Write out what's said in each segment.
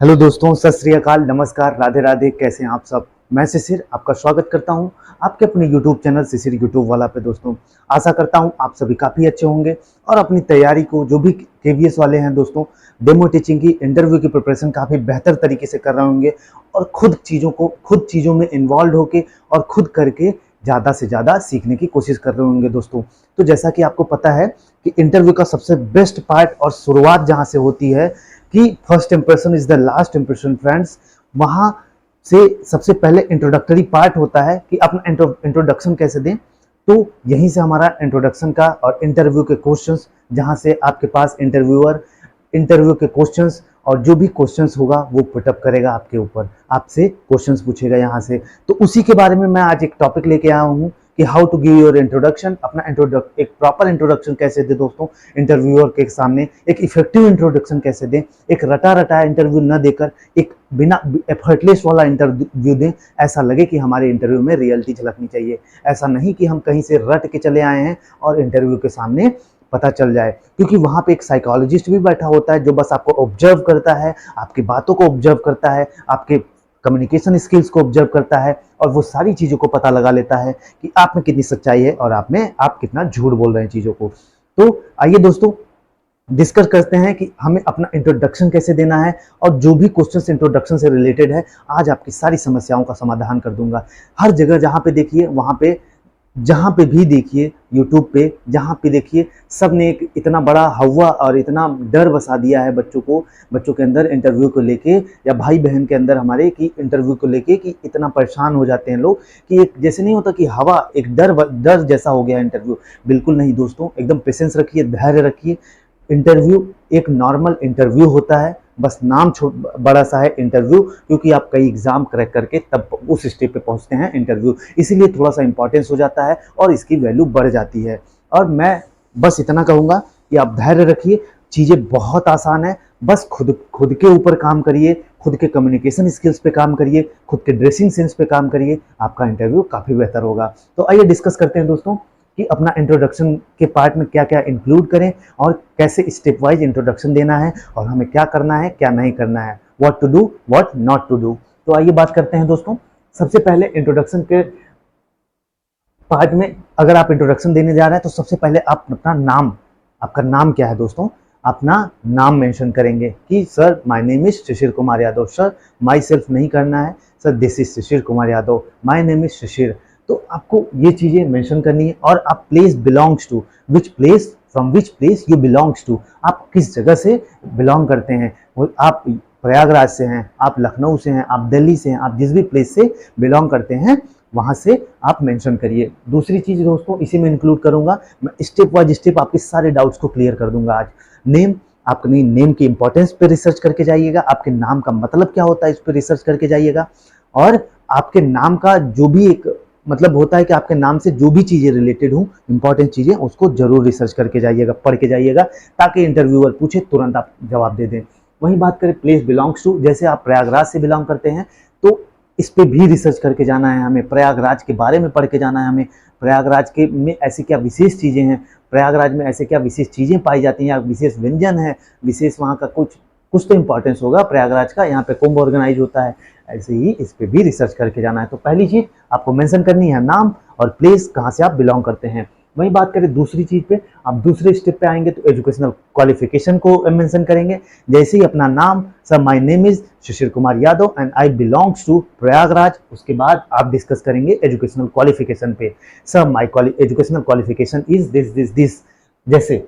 Hello दोस्तों, सत श्री अकाल, नमस्कार, राधे राधे। कैसे हैं आप सब। मैं शिशिर आपका स्वागत करता हूं आपके अपने यूट्यूब चैनल शिशिर यूट्यूब वाला पे। दोस्तों आशा करता हूं आप सभी काफ़ी अच्छे होंगे और अपनी तैयारी को, जो भी केवीएस वाले हैं दोस्तों, डेमो टीचिंग की, इंटरव्यू की प्रिपरेशन काफ़ी बेहतर तरीके से कर रहे होंगे और खुद चीज़ों में इन्वॉल्व होके और खुद करके ज़्यादा से ज़्यादा सीखने की कोशिश कर रहे होंगे दोस्तों। तो जैसा कि आपको पता है कि इंटरव्यू का सबसे बेस्ट पार्ट और शुरुआत जहाँ से होती है कि first impression is the last impression friends. वहां से सबसे पहले इंट्रोडक्टरी पार्ट होता है कि अपना इंट्रोडक्शन कैसे दें। तो यहीं से हमारा इंट्रोडक्शन का और इंटरव्यू के क्वेश्चंस, जहां से आपके पास इंटरव्यूअर इंटरव्यू के क्वेश्चंस और जो भी क्वेश्चंस होगा वो पुटअप करेगा आपके ऊपर, आपसे क्वेश्चंस पूछेगा यहाँ से। तो उसी के बारे में मैं आज एक टॉपिक लेके आया हूँ कि how to give your introduction. अपना एक प्रॉपर इंट्रोडक्शन कैसे दें दोस्तों इंटरव्यूअर के सामने, एक इफेक्टिव इंट्रोडक्शन कैसे दें, एक रटा रटा इंटरव्यू न देकर एक बिना एफर्टलेस वाला इंटरव्यू दें, ऐसा लगे कि हमारे इंटरव्यू में रियलिटी झलकनी चाहिए। ऐसा नहीं कि हम कहीं से रट के चले आए हैं और इंटरव्यू के सामने पता चल जाए, क्योंकि वहां पे एक साइकोलॉजिस्ट भी बैठा होता है जो बस आपको ऑब्जर्व करता है, आपकी बातों को ऑब्जर्व करता है, आपके कम्युनिकेशन स्किल्स को ऑब्जर्व करता है और वो सारी चीज़ों को पता लगा लेता है कि आप में कितनी सच्चाई है और आप कितना झूठ बोल रहे हैं चीज़ों को। तो आइए दोस्तों डिस्कस करते हैं कि हमें अपना इंट्रोडक्शन कैसे देना है और जो भी क्वेश्चंस इंट्रोडक्शन से रिलेटेड है, आज आपकी सारी समस्याओं का समाधान कर दूंगा। हर जगह जहाँ पे देखिए, वहाँ पे जहाँ पे भी देखिए, यूट्यूब पे जहाँ पे देखिए, सब ने एक इतना बड़ा हवा और इतना डर बसा दिया है बच्चों के अंदर इंटरव्यू को लेके, या भाई बहन के अंदर हमारे कि इंटरव्यू को लेके कि इतना परेशान हो जाते हैं लोग कि एक जैसे नहीं होता कि हवा एक डर जैसा हो गया इंटरव्यू। बिल्कुल नहीं दोस्तों, एकदम पेशेंस रखिए, धैर्य रखिए। इंटरव्यू एक नॉर्मल इंटरव्यू होता है, बस नाम बड़ा सा है इंटरव्यू, क्योंकि आप कई एग्जाम क्रैक करके तब उस स्टेप पे पहुंचते हैं इंटरव्यू, इसीलिए थोड़ा सा इंपॉर्टेंस हो जाता है और इसकी वैल्यू बढ़ जाती है। और मैं बस इतना कहूँगा कि आप धैर्य रखिए, चीज़ें बहुत आसान है। बस खुद के ऊपर काम करिए, खुद के कम्युनिकेशन स्किल्स पे काम करिए, खुद के ड्रेसिंग सेंस पे काम करिए, आपका इंटरव्यू काफ़ी बेहतर होगा। तो आइए डिस्कस करते हैं दोस्तों कि अपना इंट्रोडक्शन के पार्ट में क्या क्या इंक्लूड करें और कैसे स्टेप वाइज इंट्रोडक्शन देना है और हमें क्या करना है क्या नहीं करना है, what to do what not to do. तो आइए बात करते हैं दोस्तों। सबसे पहले इंट्रोडक्शन के पार्ट में अगर आप इंट्रोडक्शन देने जा रहे हैं तो सबसे पहले आप आपका नाम क्या है दोस्तों, अपना नाम मेंशन करेंगे कि sir my name is Shishir Kumar Yadav. Sir myself नहीं करना है, sir this is Shishir Kumar Yadav, my name is Shishir. तो आपको ये चीज़ें मेंशन करनी है। और आप place belongs to, from which place you belongs to, आप किस जगह से बिलोंग करते हैं। आप प्रयागराज से हैं, आप लखनऊ से हैं, आप दिल्ली से हैं, आप जिस भी प्लेस से बिलोंग करते हैं वहाँ से आप मेंशन करिए। दूसरी चीज़ दोस्तों इसी में इंक्लूड करूँगा, मैं स्टेप बाय स्टेप आपके सारे डाउट्स को क्लियर कर दूंगा आज। नेम, आपके नेम की इंपॉर्टेंस पे रिसर्च करके जाइएगा, आपके नाम का मतलब क्या होता है इस पे रिसर्च करके जाइएगा। और आपके नाम का जो भी एक मतलब होता है कि आपके नाम से जो भी चीज़ें रिलेटेड हों, इंपॉर्टेंट चीज़ें, उसको जरूर रिसर्च करके जाइएगा, पढ़ के जाइएगा, ताकि इंटरव्यूअर पूछे तुरंत आप जवाब दे दें। वहीं बात करें प्लेस बिलोंग्स टू, जैसे आप प्रयागराज से बिलोंग करते हैं तो इस पे भी रिसर्च करके जाना है हमें, प्रयागराज के बारे में पढ़ के जाना है हमें। प्रयागराज के में ऐसी क्या विशेष चीज़ें हैं, प्रयागराज में ऐसे क्या विशेष चीज़ें पाई जाती हैं, या विशेष व्यंजन है, विशेष वहाँ का कुछ कुछ तो इंपॉर्टेंस होगा प्रयागराज का, यहाँ पे कुंभ ऑर्गेनाइज होता है, ऐसे ही इस पे भी रिसर्च करके जाना है। तो पहली चीज़ आपको मेंशन करनी है नाम और प्लेस, कहाँ से आप बिलोंग करते हैं। वहीं बात करें दूसरी चीज़ पे, आप दूसरे स्टेप पे आएंगे तो एजुकेशनल क्वालिफिकेशन को मेंशन करेंगे। जैसे ही अपना नाम, sir my name is Shishir Kumar Yadav and I belongs to Prayagraj, उसके बाद आप डिस्कस करेंगे एजुकेशनल क्वालिफिकेशन पे। Sir my educational qualification is this this this. जैसे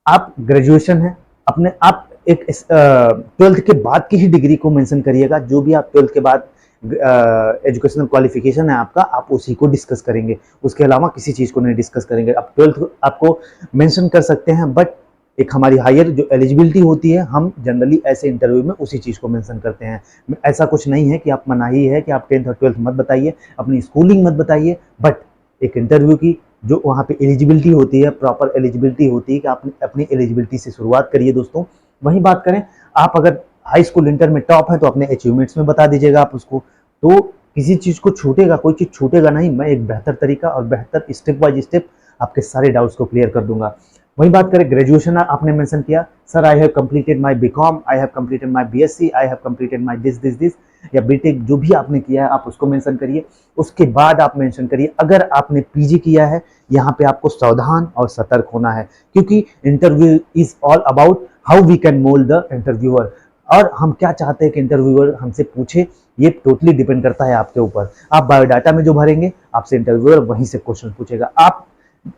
आप ग्रेजुएशन है, अपने आप एक ट्वेल्थ के बाद की ही डिग्री को मेंशन करिएगा, जो भी आप ट्वेल्थ के बाद एजुकेशनल क्वालिफिकेशन है आपका, आप उसी को डिस्कस करेंगे, उसके अलावा किसी चीज़ को नहीं डिस्कस करेंगे। आप ट्वेल्थ आपको मेंशन कर सकते हैं, बट एक हमारी हायर जो एलिजिबिलिटी होती है, हम जनरली ऐसे इंटरव्यू में उसी चीज़ को मेंशन करते हैं। ऐसा कुछ नहीं है कि आप मनाही है कि आप 10th और 12th मत बताइए, अपनी स्कूलिंग मत बताइए, बट एक इंटरव्यू की जो वहाँ पे एलिजिबिलिटी होती है, प्रॉपर एलिजिबिलिटी होती है कि आप अपनी एलिजिबिलिटी से शुरुआत करिए दोस्तों। वहीं बात करें, आप अगर हाई स्कूल इंटर में टॉप है तो अपने अचीवमेंट्स में बता दीजिएगा आप उसको। तो किसी चीज़ को छूटेगा, कोई चीज़ छूटेगा नहीं, मैं एक बेहतर तरीका और बेहतर स्टेप बाय स्टेप आपके सारे डाउट्स को क्लियर कर दूंगा। वही बात करें ग्रेजुएशन, आपने मेंशन किया sir I have completed my BCom, I have completed my BSc, I have completed my this, या बीटेक, जो भी आपने किया है आप उसको मेंशन करिए। उसके बाद आप मेंशन करिए अगर आपने पीजी किया है, यहाँ पे आपको सावधान और सतर्क होना है, क्योंकि interview is all about how we can mould the interviewer, और हम क्या चाहते हैं कि इंटरव्यूअर हमसे पूछे, ये टोटली डिपेंड करता है आपके ऊपर। आप बायोडाटा में जो भरेंगे आपसे इंटरव्यूअर वहीं से क्वेश्चन पूछेगा। आप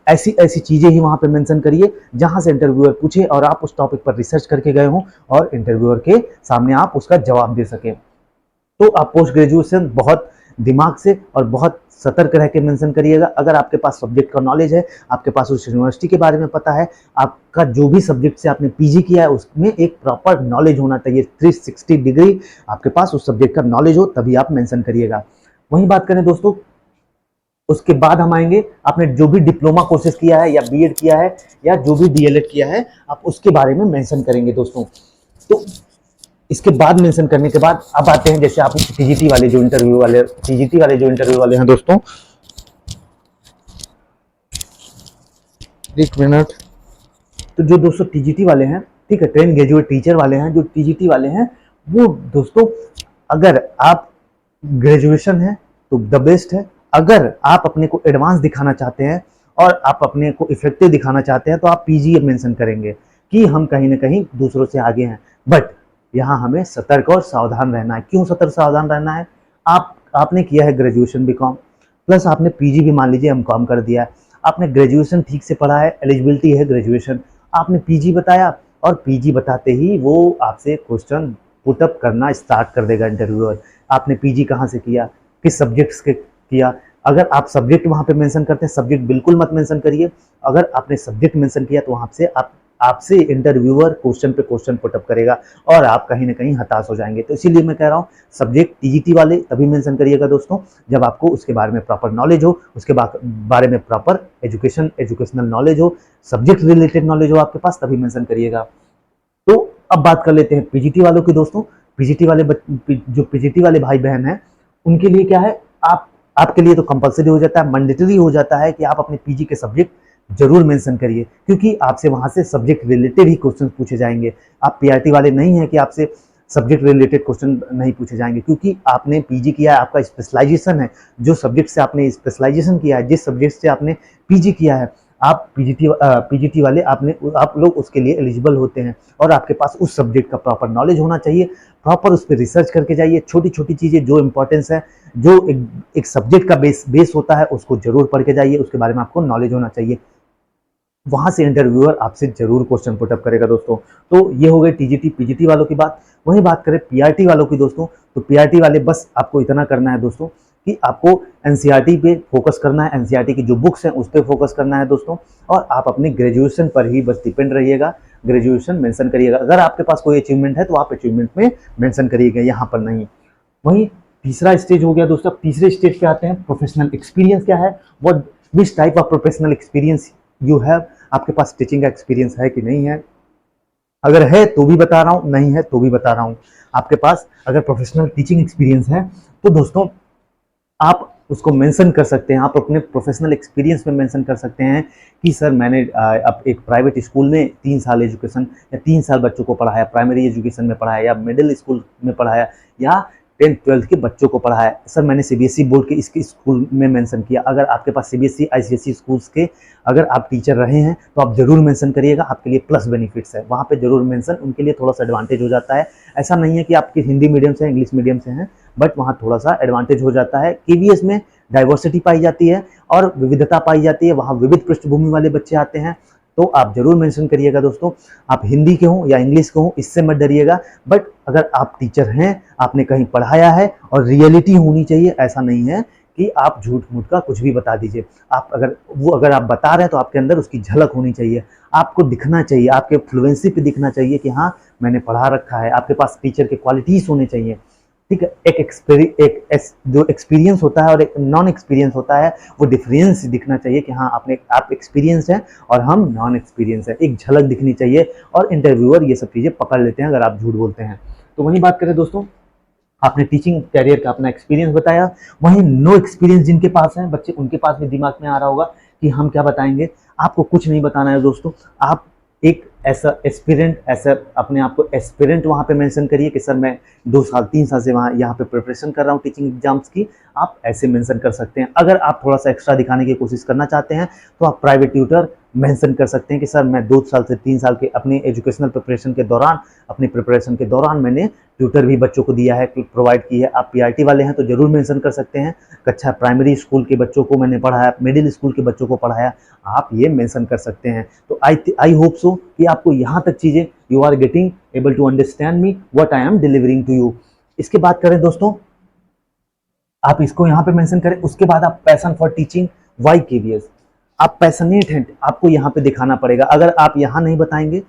ऐसी ऐसी चीजें ही वहां पे मेंशन करिए जहां से इंटरव्यूअर पूछे और आप उस टॉपिक पर रिसर्च करके गए हो और इंटरव्यूअर के सामने आप उसका जवाब दे सके। तो आप पोस्ट ग्रेजुएशन बहुत दिमाग से और बहुत सतर्क रह के मेंशन करिएगा। अगर आपके पास सब्जेक्ट का नॉलेज है, आपके पास उस यूनिवर्सिटी के बारे में पता है, आपका जो भी सब्जेक्ट से आपने पीजी किया है उसमें एक प्रॉपर नॉलेज होना चाहिए, 360 डिग्री आपके पास उस सब्जेक्ट का नॉलेज हो, तभी आप मेंशन करिएगा। वही बात करें दोस्तों, उसके बाद हम आएंगे, आपने जो भी डिप्लोमा कोर्सेज किया है या बीएड किया है या जो भी डीएलएड किया है, आप उसके बारे में मेंशन करेंगे दोस्तों। तो इसके बाद मेंशन करने के बाद अब आते हैं, जैसे आप टीजीटी वाले जो इंटरव्यू वाले हैं दोस्तों, एक मिनट। तो जो दोस्तों टीजीटी वाले हैं, ठीक है, ट्रेन ग्रेजुएट टीचर वाले हैं, जो टीजीटी वाले हैं वो दोस्तों, अगर आप ग्रेजुएशन है तो द बेस्ट है। अगर आप अपने को एडवांस दिखाना चाहते हैं और आप अपने को इफेक्टिव दिखाना चाहते हैं तो आप पीजी मेंशन करेंगे कि हम कहीं ना कहीं दूसरों से आगे हैं। बट यहाँ हमें सतर्क और सावधान रहना है। क्यों सतर्क सावधान रहना है? आपने किया है ग्रेजुएशन बीकॉम, प्लस आपने पीजी भी मान लीजिए एमकॉम कर दिया है, आपने ग्रेजुएशन ठीक से पढ़ा है, एलिजिबिलिटी है ग्रेजुएशन, आपने पीजी बताया और पीजी बताते ही वो आपसे क्वेश्चन पुटअप करना स्टार्ट कर देगा इंटरव्यूअर। आपने पीजी कहाँ से किया, किस सब्जेक्ट्स के किया। अगर आप सब्जेक्ट वहां पे मेंशन करते हैं, सब्जेक्ट बिल्कुल मत मेंशन करिए। अगर आपने सब्जेक्ट मेंशन किया तो वहां से आपसे इंटरव्यूअर क्वेश्चन पे क्वेश्चन पुटअप करेगा और आप कहीं ना कहीं हताश हो जाएंगे। तो इसीलिए मैं कह रहा हूँ सब्जेक्ट टीजीटी वाले तभी मेंशन करिएगा दोस्तों जब आपको उसके बारे में प्रॉपर नॉलेज हो, उसके बारे में प्रॉपर एजुकेशनल नॉलेज हो, सब्जेक्ट रिलेटेड नॉलेज हो आपके पास, तभी मेंशन करिएगा। तो अब बात कर लेते हैं पीजीटी वालों की दोस्तों। जो पीजीटी वाले भाई बहन हैं उनके लिए क्या है, आपके लिए तो कंपलसरी हो जाता है, मैंडेटरी हो जाता है कि आप अपने पीजी के सब्जेक्ट जरूर मेंशन करिए, क्योंकि आपसे वहां से सब्जेक्ट रिलेटेड ही क्वेश्चन पूछे जाएंगे। आप पीआरटी वाले नहीं है कि आपसे सब्जेक्ट रिलेटेड क्वेश्चन नहीं पूछे जाएंगे, क्योंकि आपने पीजी किया है, आपका स्पेशलाइजेशन है, जो सब्जेक्ट से आपने स्पेशलाइजेशन किया है, जिस सब्जेक्ट से आपने पीजी किया है, आप पीजीटी वाले आप लोग उसके लिए एलिजिबल होते हैं और आपके पास उस सब्जेक्ट का प्रॉपर नॉलेज होना चाहिए। प्रॉपर उस पर रिसर्च करके जाइए, छोटी छोटी चीज़ें जो इंपॉर्टेंस है, जो एक सब्जेक्ट का बेस होता है उसको जरूर पढ़ के जाइए, उसके बारे में आपको नॉलेज होना चाहिए। वहां से इंटरव्यूअर आपसे जरूर क्वेश्चन पुटअप करेगा दोस्तों। तो ये हो गए टीजीटी पीजीटी वालों की बात। वही बात करें पीआरटी वालों की दोस्तों, तो पीआरटी वाले बस आपको इतना करना है दोस्तों कि आपको एनसीईआरटी पे फोकस करना है, एनसीईआरटी की जो बुक्स हैं उस पर फोकस करना है दोस्तों, और आप अपने ग्रेजुएशन पर ही बस डिपेंड रहिएगा, ग्रेजुएशन मेंशन करिएगा। अगर आपके पास कोई अचीवमेंट है तो आप अचीवमेंट में मेंशन करिएगा, यहाँ पर नहीं। वहीं तीसरा स्टेज हो गया दोस्तों। तीसरे स्टेज पे आते हैं, प्रोफेशनल एक्सपीरियंस क्या है, what which type of professional experience you have. आपके पास टीचिंग का एक्सपीरियंस है कि नहीं है, अगर है तो भी बता रहा हूँ, नहीं है तो भी बता रहा हूँ। आपके पास अगर प्रोफेशनल टीचिंग एक्सपीरियंस है तो दोस्तों आप उसको मेंशन कर सकते हैं, आप अपने प्रोफेशनल एक्सपीरियंस में मेंशन कर सकते हैं कि सर मैंने अब एक प्राइवेट स्कूल में 3 साल एजुकेशन या 3 साल बच्चों को पढ़ाया, प्राइमरी एजुकेशन में पढ़ाया या मिडिल स्कूल में पढ़ाया या 10th-12th के बच्चों को पढ़ाया। सर मैंने सीबीएसई बोर्ड के इसके स्कूल में मेंशन किया। अगर आपके पास सीबीएसई आईसीएसई स्कूल्स के अगर आप टीचर रहे हैं तो आप जरूर मेंशन करिएगा, आपके लिए प्लस बेनिफिट्स है, वहाँ पे जरूर मेंशन, उनके लिए थोड़ा सा एडवांटेज हो जाता है। ऐसा नहीं है कि आपके हिंदी मीडियम से इंग्लिश मीडियम से हैं, बट वहाँ थोड़ा सा एडवांटेज हो जाता है। केवीएस में डाइवर्सिटी पाई जाती है और विविधता पाई जाती है, वहाँ विविध पृष्ठभूमि वाले बच्चे आते हैं, तो आप जरूर मेंशन करिएगा दोस्तों। आप हिंदी के हों या इंग्लिश के हों इससे मत डरिएगा, बट अगर आप टीचर हैं, आपने कहीं पढ़ाया है और रियलिटी होनी चाहिए, ऐसा नहीं है कि आप झूठ मूठ का कुछ भी बता दीजिए। आप अगर आप बता रहे हैं तो आपके अंदर उसकी झलक होनी चाहिए, आपको दिखना चाहिए, आपके फ्लुएंसी पे दिखना चाहिए कि हाँ मैंने पढ़ा रखा है, आपके पास टीचर के क्वालिटीज होने चाहिए। ठीक है, जो एक्सपीरियंस होता है और एक नॉन एक्सपीरियंस होता है, वो डिफरेंस दिखना चाहिए कि हाँ आप एक्सपीरियंस हैं और हम नॉन एक्सपीरियंस हैं, एक झलक दिखनी चाहिए और इंटरव्यूअर ये सब चीज़ें पकड़ लेते हैं अगर आप झूठ बोलते हैं। तो वही बात करें दोस्तों, आपने टीचिंग कैरियर का अपना एक्सपीरियंस बताया। वहीं नो एक्सपीरियंस जिनके पास है बच्चे, उनके पास भी दिमाग में आ रहा होगा कि हम क्या बताएंगे। आपको कुछ नहीं बताना है दोस्तों, आप एक ऐसा एस्पिरेंट, ऐसा अपने आप को एस्पिरेंट वहाँ पे मेंशन करिए कि सर मैं 2 साल 3 साल से वहाँ यहाँ पे प्रिपरेशन कर रहा हूँ टीचिंग एग्जाम्स की। आप ऐसे मेंशन कर सकते हैं। अगर आप थोड़ा सा एक्स्ट्रा दिखाने की कोशिश करना चाहते हैं तो आप प्राइवेट ट्यूटर मेंशन कर सकते हैं कि सर मैं 2 साल से 3 साल के अपनी एजुकेशनल प्रिपरेशन के दौरान, अपनी प्रिपरेशन के दौरान मैंने ट्यूटर भी बच्चों को दिया है, प्रोवाइड की है। आप पीआरटी वाले हैं तो जरूर मेंशन कर सकते हैं। कक्षा प्राइमरी स्कूल के बच्चों को मैंने पढ़ाया, मिडिल स्कूल के बच्चों को पढ़ाया, आप ये मेंशन कर सकते हैं। तो आई होप सो कि आपको यहाँ तक चीज़ें you are getting able to understand me what I am delivering to you. इसके बाद करें दोस्तों, आप इसको यहाँ पे मेंशन करें। उसके बाद आप passion for teaching, why KVS, आप पैशनेट हैं, आपको यहाँ पे दिखाना पड़ेगा। अगर आप यहाँ नहीं बताएंगे,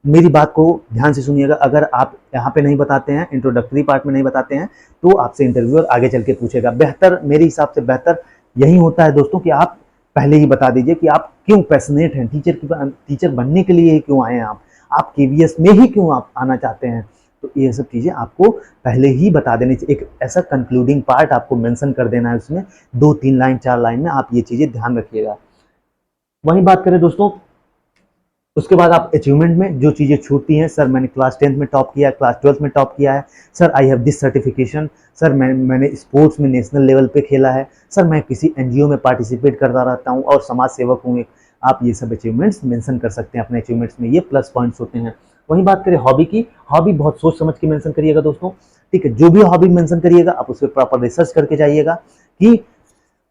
मेरी बात को ध्यान से सुनिएगा, अगर आप यहाँ पे नहीं बताते हैं, इंट्रोडक्टरी पार्ट में नहीं बताते हैं, तो आपसे इंटरव्यूअर आगे चल के पूछेगा। बेहतर, मेरे हिसाब से बेहतर यही होता है दोस्तों कि आप पहले ही बता दीजिए कि आप क्यों पैशनेट हैं, टीचर बनने के लिए क्यों आए हैं, आप केवीएस में ही क्यों आप आना चाहते हैं। तो ये सब चीज़ें आपको पहले ही बता देनी चाहिए। एक ऐसा कंक्लूडिंग पार्ट आपको मेंशन कर देना है उसमें, 2-3 लाइन 4 लाइन में। आप ये चीज़ें ध्यान रखिएगा। वहीं बात करें दोस्तों, उसके बाद आप अचीवमेंट में जो चीज़ें छूटती हैं, सर मैंने क्लास 10th में टॉप किया है, क्लास 12th में टॉप किया है, sir I have this certification, sir मैंने स्पोर्ट्स में नेशनल लेवल पे खेला है, सर मैं किसी एनजीओ में पार्टिसिपेट करता रहता हूँ और समाज सेवक हूँ एक। आप ये सब अचीवमेंट्स मेंशन कर सकते हैं अपने अचीवमेंट्स में, ये प्लस पॉइंट्स होते हैं। वहीं बात करें हॉबी की, हॉबी बहुत सोच समझ के मेंशन करिएगा दोस्तों, ठीक है। जो भी हॉबी मेंशन करिएगा आप उस पर प्रॉपर रिसर्च करके जाइएगा कि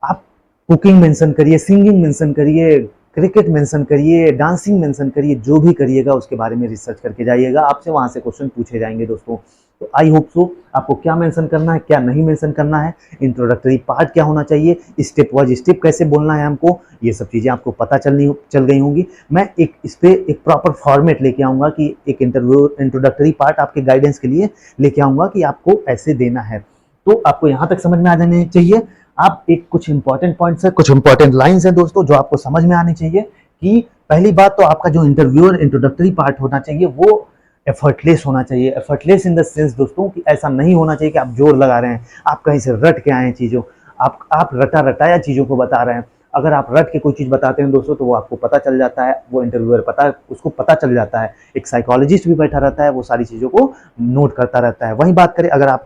आप कुकिंग मेंशन करिए, सिंगिंग मेंशन करिए, क्रिकेट मेंशन करिए, डांसिंग मेंशन करिए, जो भी करिएगा उसके बारे में रिसर्च करके जाइएगा। आपसे वहां से क्वेश्चन पूछे जाएंगे दोस्तों। तो आई होप सो आपको क्या मेंशन करना है, क्या नहीं मेंशन करना है, इंट्रोडक्टरी पार्ट क्या होना चाहिए, स्टेप वाइज स्टेप कैसे बोलना है हमको, ये सब चीज़ें आपको पता चल गई होंगी। मैं इस पे एक प्रॉपर फॉर्मेट लेके आऊँगा कि एक इंट्रोडक्टरी पार्ट आपके गाइडेंस के लिए लेके आऊँगा कि आपको ऐसे देना है। तो आपको यहाँ तक समझ में आ जाने चाहिए। आप एक कुछ इंपॉर्टेंट पॉइंट्स है, कुछ इंपॉर्टेंट लाइंस है दोस्तों जो आपको समझ में आनी चाहिए कि पहली बात तो आपका जो इंटरव्यूअर इंट्रोडक्टरी पार्ट होना चाहिए वो एफर्टलेस होना चाहिए। एफर्टलेस इन द सेंस दोस्तों कि ऐसा नहीं होना चाहिए कि आप जोर लगा रहे हैं, आप कहीं से रट के आए हैं चीज़ों, आप रटाया चीज़ों को बता रहे हैं। अगर आप रट के कोई चीज़ बताते हैं दोस्तों तो वो आपको पता चल जाता है, वो इंटरव्यूअर उसको पता चल जाता है। एक साइकोलॉजिस्ट भी बैठा रहता है, वो सारी चीज़ों को नोट करता रहता है। वहीं बात करें, अगर आप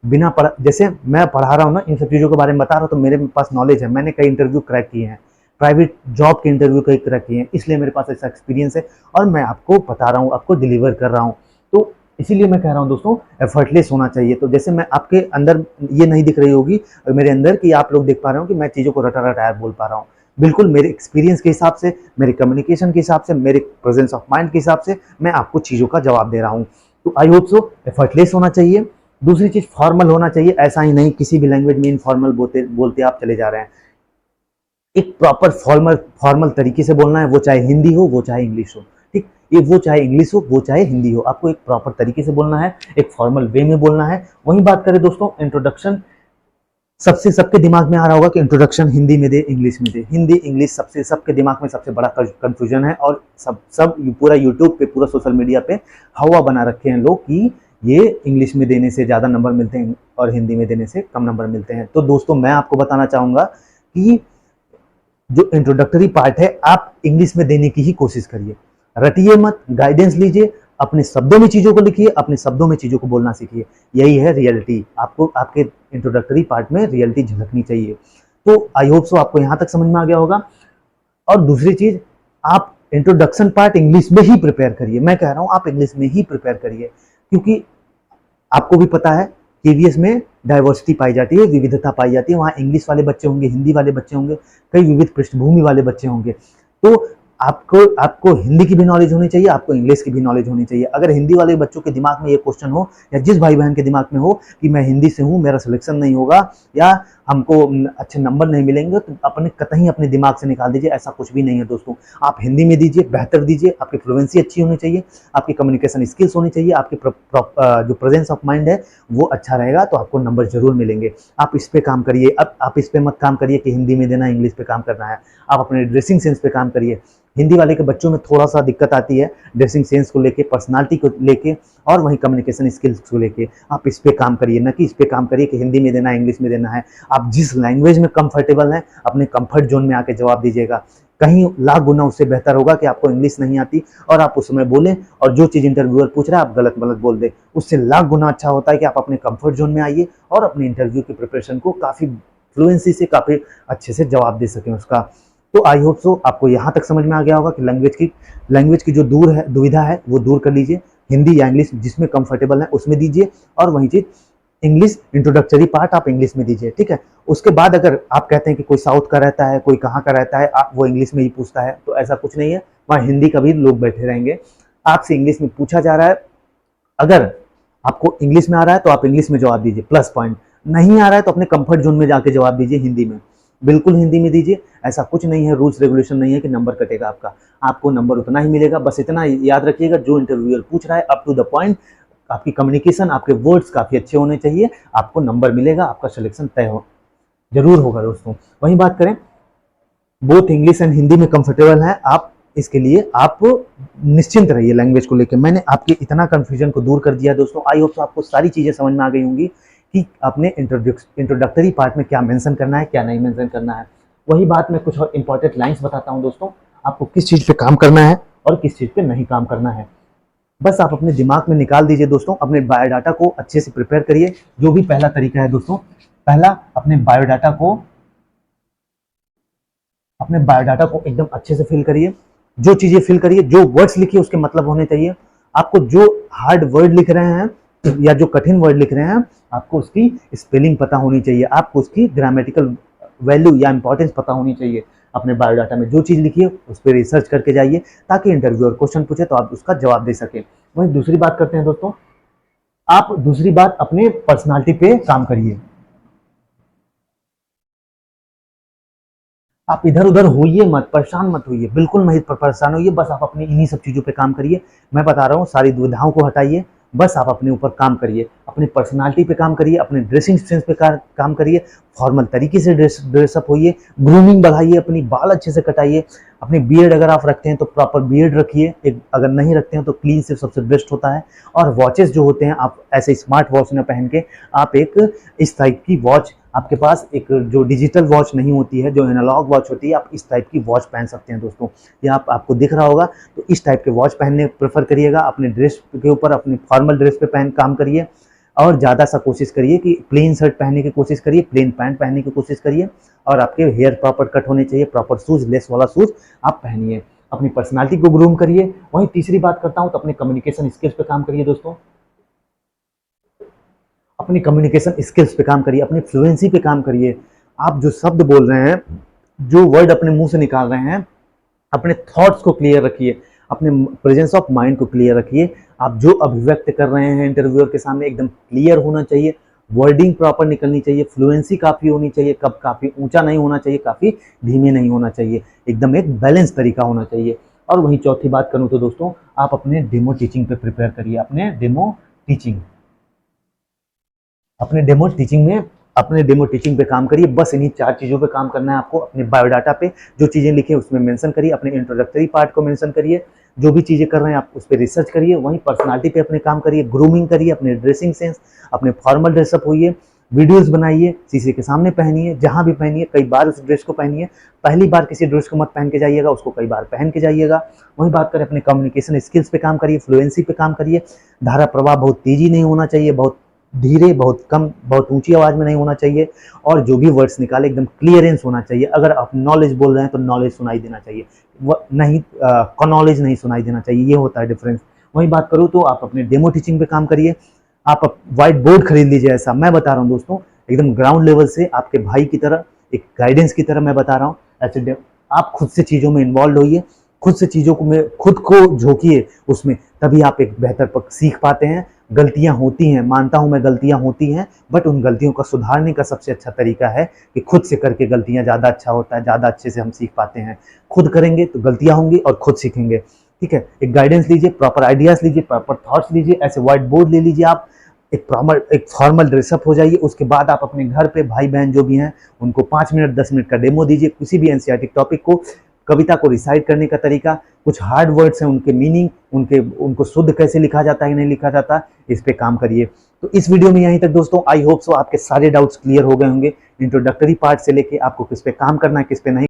बिना पढ़ा, जैसे मैं पढ़ा रहा हूँ ना, इन सब चीज़ों के बारे में बता रहा हूँ, तो मेरे पास नॉलेज है, मैंने कई इंटरव्यू क्रैक किए हैं, प्राइवेट जॉब के इंटरव्यू कई क्रैक किए हैं, इसलिए मेरे पास ऐसा एक्सपीरियंस है और मैं आपको बता रहा हूँ, आपको डिलीवर कर रहा हूँ। तो इसीलिए मैं कह रहा हूँ दोस्तों, एफर्टलेस होना चाहिए। तो जैसे मैं आपके अंदर ये नहीं दिख रही होगी मेरे अंदर कि आप लोग देख पा रहे हो कि मैं चीज़ों को रटाया बोल पा रहा हूँ। बिल्कुल मेरे एक्सपीरियंस के हिसाब से, मेरे कम्युनिकेशन के हिसाब से, मेरे प्रेजेंस ऑफ माइंड के हिसाब से मैं आपको चीज़ों का जवाब दे रहा हूँ। तो आई होप सो एफर्टलेस होना चाहिए। दूसरी चीज फॉर्मल होना चाहिए, ऐसा ही नहीं किसी भी लैंग्वेज में इनफॉर्मल बोलते आप चले जा रहे हैं। एक प्रॉपर फॉर्मल तरीके से बोलना है, वो चाहे हिंदी हो, वो चाहे इंग्लिश हो, ठीक। ये वो चाहे इंग्लिश हो, वो चाहे हिंदी हो, आपको एक प्रॉपर तरीके से बोलना है, एक फॉर्मल वे में बोलना है। वहीं बात करें दोस्तों इंट्रोडक्शन, सबके दिमाग में आ रहा होगा कि इंट्रोडक्शन हिंदी में दे, इंग्लिश में दे। हिंदी इंग्लिश सबके दिमाग में सबसे बड़ा कंफ्यूजन है और सब पूरा यूट्यूब पे, पूरा सोशल मीडिया पे हवा बना रखे हैं लोग कि ये इंग्लिश में देने से ज़्यादा नंबर मिलते हैं और हिंदी में देने से कम नंबर मिलते हैं। तो दोस्तों मैं आपको बताना चाहूँगा कि जो इंट्रोडक्टरी पार्ट है आप इंग्लिश में देने की ही कोशिश करिए, रटिए मत, गाइडेंस लीजिए, अपने शब्दों में चीज़ों को लिखिए, अपने शब्दों में चीज़ों को बोलना सीखिए। यही है रियलिटी, आपको आपके इंट्रोडक्टरी पार्ट में रियलिटी झलकनी चाहिए। तो आई होप सो आपको यहाँ तक समझ में आ गया होगा। और दूसरी चीज़, आप इंट्रोडक्शन पार्ट इंग्लिश में ही प्रिपेयर करिए। मैं कह रहा हूँ आप इंग्लिश में ही प्रिपेयर करिए, क्योंकि आपको भी पता है केवीएस में डाइवर्सिटी पाई जाती है, विविधता पाई जाती है। वहाँ इंग्लिश वाले बच्चे होंगे, हिंदी वाले बच्चे होंगे, कई विविध पृष्ठभूमि वाले बच्चे होंगे। तो आपको हिंदी की भी नॉलेज होनी चाहिए, आपको इंग्लिश की भी नॉलेज होनी चाहिए। अगर हिंदी वाले बच्चों के दिमाग में ये क्वेश्चन हो, या जिस भाई बहन के दिमाग में हो कि मैं हिंदी से हूँ, मेरा सिलेक्शन नहीं होगा या हमको अच्छे नंबर नहीं मिलेंगे, तो कतई अपने दिमाग से निकाल दीजिए। ऐसा कुछ भी नहीं है दोस्तों। आप हिंदी में दीजिए, बेहतर दीजिए, आपकी फ्लुएंसी अच्छी होनी चाहिए, आपकी कम्युनिकेशन स्किल्स होनी चाहिए, आपकी जो प्रेजेंस ऑफ माइंड है वो अच्छा रहेगा, तो आपको नंबर जरूर मिलेंगे। आप इस पे काम करिए। अब आप इस पे मत काम करिए कि हिंदी में देना, इंग्लिश पे काम करना है। आप अपने ड्रेसिंग सेंस पे काम करिए। हिंदी वाले के बच्चों में थोड़ा सा दिक्कत आती है ड्रेसिंग सेंस को लेके, पर्सनालिटी को लेके, और वहीं कम्युनिकेशन स्किल्स को लेके आप इस पे काम करिए, ना कि इस पे काम करिए कि हिंदी में देना है, इंग्लिश में देना है। आप जिस लैंग्वेज में कंफर्टेबल हैं, अपने कंफर्ट जोन में आके जवाब दीजिएगा। कहीं लाख गुना उससे बेहतर होगा कि आपको इंग्लिश नहीं आती और आप उस समय बोलें और जो चीज़ इंटरव्यूअर पूछ रहा है आप गलत गलत बोल दें। उससे लाख गुना अच्छा होता है कि आप अपने कंफर्ट जोन में आइए और अपने इंटरव्यू की प्रिपरेशन को काफ़ी फ्लुएंसी से, काफ़ी अच्छे से जवाब दे सकें उसका। तो आई होप सो आपको यहाँ तक समझ में आ गया होगा कि लैंग्वेज की जो दुविधा है वो दूर कर लीजिए। हिंदी या इंग्लिश जिसमें कंफर्टेबल है उसमें दीजिए, और वहीं चीज़ इंग्लिश इंट्रोडक्टरी पार्ट आप इंग्लिश में दीजिए, ठीक है। उसके बाद अगर आप कहते हैं कि कोई साउथ का रहता है, कोई कहाँ का रहता है, वो इंग्लिश में ही पूछता है, तो ऐसा कुछ नहीं है, वहाँ हिंदी का भी लोग बैठे रहेंगे। आपसे इंग्लिश में पूछा जा रहा है, अगर आपको इंग्लिश में आ रहा है तो आप इंग्लिश में जवाब दीजिए, प्लस पॉइंट। नहीं आ रहा है तो अपने कंफर्ट जोन में जाके जवाब दीजिए हिंदी में, बिल्कुल हिंदी में दीजिए। ऐसा कुछ नहीं है, रूल्स रेगुलेशन नहीं है कि नंबर कटेगा आपका, आपको नंबर उतना ही मिलेगा। बस इतना याद रखिएगा, जो इंटरव्यूअर पूछ रहा है अप टू द पॉइंट, आपकी कम्युनिकेशन, आपके वर्ड्स काफ़ी अच्छे होने चाहिए, आपको नंबर मिलेगा, आपका सिलेक्शन तय हो जरूर होगा दोस्तों। वहीं बात करें, बोथ इंग्लिश एंड हिंदी में कंफर्टेबल हैं आप, इसके लिए आप निश्चिंत रहिए लैंग्वेज को लेकर। मैंने आपके इतना कंफ्यूजन को दूर कर दिया दोस्तों। आई होप तो आपको सारी चीज़ें समझ में आ गई होंगी कि अपने इंट्रोडक्टरी पार्ट में क्या मेंशन करना है, क्या नहीं मेंशन करना है। वही बात मैं कुछ और इंपॉर्टेंट लाइंस बताता हूं दोस्तों, आपको किस चीज़ पे काम करना है और किस चीज़ पे नहीं काम करना है। बस आप अपने दिमाग में निकाल दीजिए दोस्तों। अपने बायोडाटा को अच्छे से प्रिपेयर करिए। जो भी पहला तरीका है दोस्तों, पहला अपने बायोडाटा को एकदम अच्छे से फिल करिए। जो चीजें फिल करिए, जो वर्ड्स लिखिए उसके मतलब होने चाहिए। आपको जो हार्ड वर्ड लिख रहे हैं या जो कठिन वर्ड लिख रहे हैं, आपको उसकी स्पेलिंग पता होनी चाहिए, आपको उसकी ग्रामेटिकल वैल्यू या इंपॉर्टेंस पता होनी चाहिए। अपने बायोडाटा में जो चीज़ लिखिए उस पर रिसर्च करके जाइए, ताकि इंटरव्यूअर क्वेश्चन पूछे तो आप उसका जवाब दे सकें। वहीं दूसरी बात करते हैं दोस्तों, आप दूसरी बात अपने पर्सनालिटी पे काम करिए। आप इधर उधर होइए मत, परेशान मत होइए, बिल्कुल नहीं परेशान होइए। बस आप अपनी इन्हीं सब चीज़ों पे काम करिए। मैं बता रहा हूँ, सारी दुविधाओं को हटाइए, बस आप अपने ऊपर काम करिए, अपनी पर्सनालिटी पे काम करिए, अपने ड्रेसिंग सेंस पे काम करिए, फॉर्मल तरीके से ड्रेसअप होइए, ग्रूमिंग बढ़ाइए, अपनी बाल अच्छे से कटाइए, अपनी बियर्ड अगर आप रखते हैं तो प्रॉपर बियर्ड रखिए, एक अगर नहीं रखते हैं तो क्लीन से सबसे बेस्ट होता है। और वॉचेस जो होते हैं, आप ऐसे स्मार्ट वॉच न पहन के आप एक इस टाइप की वॉच, आपके पास एक जो डिजिटल वॉच नहीं होती है, जो एनालॉग वॉच होती है, आप इस टाइप की वॉच पहन सकते हैं दोस्तों। ये आपको दिख रहा होगा, तो इस टाइप के वॉच पहनने प्रेफर करिएगा। अपने ड्रेस के ऊपर, अपने फॉर्मल ड्रेस पे काम करिए, और ज़्यादा सा कोशिश करिए कि प्लेन शर्ट पहनने की कोशिश करिए, प्लेन पैंट पहनने की कोशिश करिए, और आपके हेयर प्रॉपर कट होने चाहिए, प्रॉपर शूज़, लेस वाला शूज़ आप पहनिए। अपनी पर्सनालिटी को ग्रूम करिए। वहीं तीसरी बात करता हूँ तो अपने कम्युनिकेशन स्किल्स पे काम करिए दोस्तों। अपनी कम्युनिकेशन स्किल्स पे काम करिए, अपनी फ्लुएंसी पे काम करिए। आप जो शब्द बोल रहे हैं, जो वर्ड अपने मुंह से निकाल रहे हैं, अपने थॉट्स को क्लियर रखिए, अपने प्रेजेंस ऑफ माइंड को क्लियर रखिए। आप जो अभिव्यक्त कर रहे हैं इंटरव्यूअर के सामने, एकदम क्लियर होना चाहिए, वर्डिंग प्रॉपर निकलनी चाहिए, फ्लुएंसी काफ़ी होनी चाहिए, कब काफ़ी ऊंचा नहीं होना चाहिए, काफ़ी धीमे नहीं होना चाहिए, एकदम एक बैलेंस तरीका होना चाहिए। और वहीं चौथी बात करूँ तो दोस्तों, आप अपने डेमो टीचिंग पे प्रिपेयर करिए। अपने डेमो टीचिंग पे काम करिए। बस इन्हीं 4 चीज़ों पे काम करना है आपको। अपने बायोडाटा पे जो चीज़ें लिखे उसमें मेंशन करिए, अपने इंट्रोडक्टरी पार्ट को मेंशन करिए, जो भी चीज़ें कर रहे हैं आप उस पर रिसर्च करिए। वहीं पर्सनालिटी पे अपने काम करिए, ग्रूमिंग करिए, अपने ड्रेसिंग सेंस, अपने फॉर्मल ड्रेसअप होइए, वीडियोज़ बनाइए, शीशे के सामने पहनिए, जहाँ भी पहनिए कई बार उस ड्रेस को पहनिए। पहली बार किसी ड्रेस को मत पहन के जाइएगा, उसको कई बार पहन के जाइएगा। वहीं बात करें अपने कम्युनिकेशन स्किल्स पे काम करिए, फ्लुएंसी पे काम करिए। धारा प्रवाह बहुत तेज़ी नहीं होना चाहिए, बहुत धीरे, बहुत कम, बहुत ऊंची आवाज़ में नहीं होना चाहिए, और जो भी वर्ड्स निकाले एकदम क्लियरेंस होना चाहिए। अगर आप नॉलेज बोल रहे हैं तो नॉलेज सुनाई देना चाहिए, नहीं नॉलेज नहीं सुनाई देना चाहिए, ये होता है डिफरेंस। वही बात करूँ तो आप अपने डेमो टीचिंग पे काम करिए। आप व्हाइट बोर्ड खरीद लीजिए, ऐसा मैं बता रहा हूँ दोस्तों, एकदम ग्राउंड लेवल से आपके भाई की तरह, एक गाइडेंस की तरह मैं बता रहा हूँ। ऐसे आप खुद से चीज़ों में इन्वॉल्व होइए, खुद से चीज़ों को में खुद को झोंकिए उसमें, तभी आप एक बेहतर सीख पाते हैं। गलतियां होती हैं, मानता हूं मैं, गलतियां होती हैं, बट उन गलतियों का सुधारने का सबसे अच्छा तरीका है कि खुद से करके गलतियां ज़्यादा अच्छा होता है, ज़्यादा अच्छे से हम सीख पाते हैं। खुद करेंगे तो गलतियां होंगी और खुद सीखेंगे, ठीक है। एक गाइडेंस लीजिए, प्रॉपर आइडियाज़ लीजिए, प्रॉपर थॉट्स लीजिए, ऐसे व्हाइट बोर्ड ले लीजिए आप, एक फॉर्मल ड्रेसअप हो जाइए। उसके बाद आप अपने घर पे भाई बहन जो भी हैं उनको 5 मिनट 10 मिनट का डेमो दीजिए, किसी भी एनसीईआरटी टॉपिक को कविता को रिसाइट करने का तरीका, कुछ हार्ड वर्ड्स हैं उनके मीनिंग, उनको शुद्ध कैसे लिखा जाता है नहीं लिखा जाता, इस पे काम करिए। तो इस वीडियो में यहीं तक दोस्तों, आई होप सो आपके सारे डाउट्स क्लियर हो गए होंगे, इंट्रोडक्टरी पार्ट से लेके आपको किस पे काम करना है किस पे नहीं।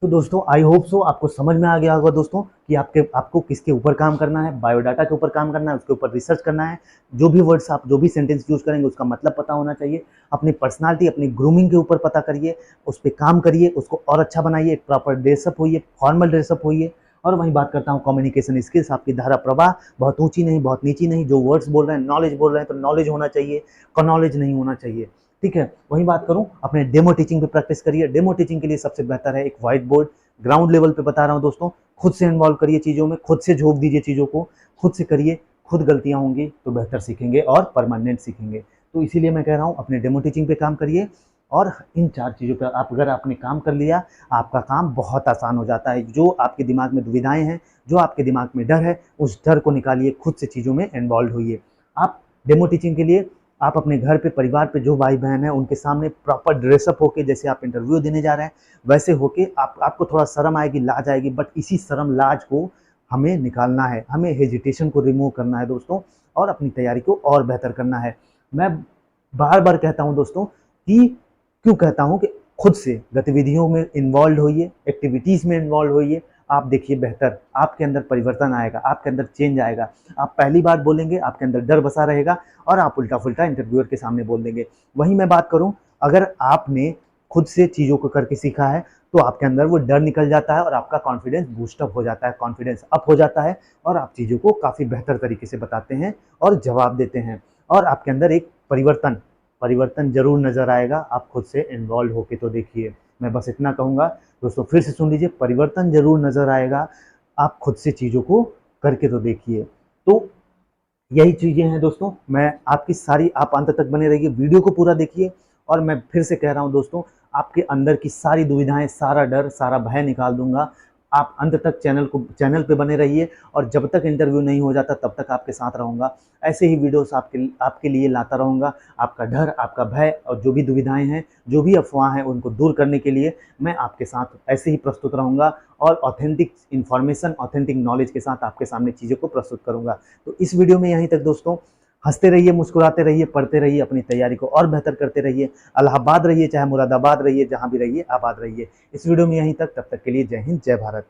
तो दोस्तों आई होप सो आपको समझ में आ गया होगा दोस्तों कि आपको किसके ऊपर काम करना है, बायोडाटा के ऊपर काम करना है, उसके ऊपर रिसर्च करना है। जो भी वर्ड्स आप जो भी सेंटेंस यूज करेंगे उसका मतलब पता होना चाहिए। अपनी पर्सनालिटी अपनी ग्रूमिंग के ऊपर पता करिए, उस पर काम करिए, उसको और अच्छा बनाइए, एक प्रॉपर ड्रेसअप होइए, फॉर्मल ड्रेसअप होइए। और वहीं बात करता हूँ कम्युनिकेशन स्किल्स, आपकी धारा प्रवाह बहुत ऊंची नहीं बहुत नीची नहीं, जो वर्ड्स बोल रहे हैं नॉलेज बोल रहे हैं तो नॉलेज होना चाहिए, नॉलेज नहीं होना चाहिए। ठीक है, वहीं बात करूं अपने डेमो टीचिंग पे प्रैक्टिस करिए। डेमो टीचिंग के लिए सबसे बेहतर है एक व्हाइट बोर्ड, ग्राउंड लेवल पे बता रहा हूं दोस्तों, खुद से इन्वॉल्व करिए चीज़ों में, खुद से झोंक दीजिए चीज़ों को, खुद से करिए, खुद गलतियां होंगी तो बेहतर सीखेंगे और परमानेंट सीखेंगे। तो इसीलिए मैं कह रहा हूँ अपने डेमो टीचिंग पे काम करिए, और इन 4 चीज़ों पर आप अगर आपने काम कर लिया, आपका काम बहुत आसान हो जाता है। जो आपके दिमाग में दुविधाएं हैं, जो आपके दिमाग में डर है, उस डर को निकालिए, खुद से चीज़ों में इन्वॉल्व होइए। आप डेमो टीचिंग के लिए आप अपने घर पे परिवार पे जो भाई बहन है उनके सामने प्रॉपर ड्रेसअप होके, जैसे आप इंटरव्यू देने जा रहे हैं वैसे होके, आपको थोड़ा शर्म आएगी, लाज आएगी, बट इसी शर्म लाज को हमें निकालना है, हमें हेजिटेशन को रिमूव करना है दोस्तों, और अपनी तैयारी को और बेहतर करना है। मैं बार बार कहता हूँ दोस्तों कि क्यों कहता हूँ कि खुद से गतिविधियों में इन्वॉल्व होइए, एक्टिविटीज़ में इन्वॉल्व होइए। आप देखिए बेहतर, आपके अंदर परिवर्तन आएगा, आपके अंदर चेंज आएगा। आप पहली बार बोलेंगे, आपके अंदर डर बसा रहेगा और आप उल्टा फुल्टा इंटरव्यूअर के सामने बोल देंगे। वहीं मैं बात करूं, अगर आपने खुद से चीज़ों को करके सीखा है तो आपके अंदर वो डर निकल जाता है और आपका कॉन्फिडेंस बूस्टअप हो जाता है, कॉन्फिडेंस अप हो जाता है, और आप चीज़ों को काफ़ी बेहतर तरीके से बताते हैं और जवाब देते हैं, और आपके अंदर एक परिवर्तन परिवर्तन जरूर नजर आएगा। आप खुद से इन्वॉल्व होके तो देखिए। मैं बस इतना कहूँगा दोस्तों, फिर से सुन लीजिए, परिवर्तन जरूर नजर आएगा, आप खुद से चीज़ों को करके तो देखिए। तो यही चीज़ें हैं दोस्तों, मैं आपकी सारी, आप अंत तक बने रहिए, वीडियो को पूरा देखिए। और मैं फिर से कह रहा हूं दोस्तों, आपके अंदर की सारी दुविधाएं, सारा डर, सारा भय निकाल दूंगा। आप अंत तक चैनल पे बने रहिए, और जब तक इंटरव्यू नहीं हो जाता तब तक आपके साथ रहूंगा। ऐसे ही वीडियोस आपके लिए लाता रहूंगा। आपका डर, आपका भय और जो भी दुविधाएं हैं, जो भी अफवाह हैं, उनको दूर करने के लिए मैं आपके साथ ऐसे ही प्रस्तुत रहूंगा, और ऑथेंटिक इन्फॉर्मेशन, ऑथेंटिक नॉलेज के साथ आपके सामने चीज़ों को प्रस्तुत करूंगा। तो इस वीडियो में यहीं तक दोस्तों, हंसते रहिए, मुस्कुराते रहिए, पढ़ते रहिए, अपनी तैयारी को और बेहतर करते रहिए। इलाहाबाद रहिए चाहे मुरादाबाद रहिए, जहां भी रहिए आबाद रहिए। इस वीडियो में यहीं तक, तब तक के लिए जय हिंद, जय भारत।